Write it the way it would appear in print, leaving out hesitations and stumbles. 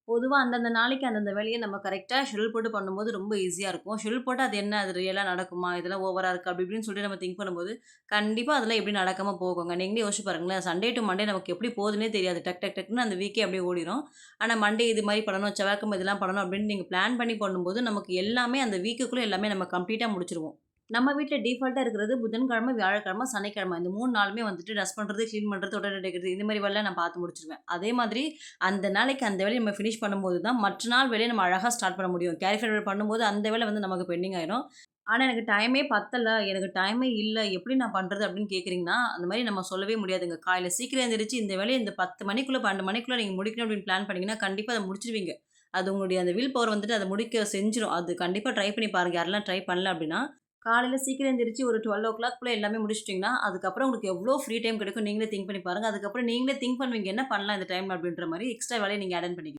பொதுவா அந்தந்த நாளைக்கு அந்தந்த வேலைய நம்ம கரெக்ட்டா ஷெட்யூல் போட்டு பண்ணும்போது ரொம்ப ஈஸியா இருக்கும். ஷெட்யூல் போட்டா அது என்ன அது ரியலா நடக்குமா? இதெல்லாம் ஓவரா இருக்கு அப்படி இப்படின்னு சொல்லிட்டு நம்ம திங்க் பண்ணும்போது, கண்டிப்பா அதெல்லாம் எப்படி நடக்காம போகுங்க. நீங்களே யோசிச்சு பாருங்களேன். சண்டே டூ மண்டே நமக்கு எப்படி போகுதுன்னே தெரியாது. டக் டக் டக்ன்னு அந்த வீக்கே அப்படியே ஓடிரும். ஆனா மண்டே இது மாரி பண்ணணும், செவ்வாய்க்கிழமை இதெல்லாம் பண்ணணும் அப்படின்னு நீங்க பிளான் பண்ணி பண்ணும்போது, நமக்கு எல்லாமே அந்த வீக்குக்குள்ள எல்லாமே நம்ம கம்ப்ளீட்டா முடிச்சுருவோம். நம்ம வீட்ல டிஃபால்ட்டா இருக்கிறது புதன்கிழமை, வியாழக்கிழமை, சனிக்கிழமை. இந்த 3 நாளுமே வந்துட்டு டஸ்ட் பண்றது, கிளீன் பண்றது, தொட்டட அடிக்கிறது இந்த மாரி வேலைலாம் நான் பார்த்து முடிச்சுருவேன். அதே மாதிரி அந்த நாளைக்கு அந்த வேலைய நம்ம ஃபினிஷ் பண்ணும்போது தான், மற்ற நாள் வேலைய நம்ம அழகா ஸ்டார்ட் பண்ண முடியும். கேரி ஃபார்வர்ட் பண்ணும்போது அந்த வேலை வந்து நமக்கு பெண்டிங் ஆயிரும். ஆனா எனக்கு டைமே பத்தல, எனக்கு டைமே இல்ல, எப்படி நான் பண்றது அப்படின்னு கேட்கிறீங்கன்னா, அந்த மாரி நம்ம சொல்லவே முடியாதுங்க. காலையில சீக்கிரம் எந்திரிச்சு இந்த வேலைய இந்த 10 மணிக்குள்ள, 12 மணிக்குள்ள நீங்க முடிக்கணும் அப்படின்னு பிளான் பண்ணீங்கன்னா, கண்டிப்பா அத முடிச்சுருவீங்க. அது உங்களுடைய அந்த வில் பவர் வந்துட்டு அத முடிக்க செஞ்சுரும். அது கண்டிப்பா ட்ரை பண்ணி பாருங்க. யாரெல்லாம் ட்ரை பண்ணல அப்படின்னா, காலையில சீக்கிரம் எந்திரிச்சு ஒரு 12:00க்குள்ள எல்லாமே முடிச்சுட்டீங்கன்னா, அதுக்கப்புறம் உங்களுக்கு எவ்ளோ ஃப்ரீ டைம் கிடைக்கும் நீங்களே திங்க் பண்ணி பாருங்க. அதுக்கப்புறம் நீங்களே திங்க் பண்ணுவீங்க. என்ன பண்ணலாம் இந்த டைம்ல அப்படின்ற மாரி எக்ஸ்ட்ரா வேலைய நீங்க அட்டெண்ட் பண்ணிக்கலாம்.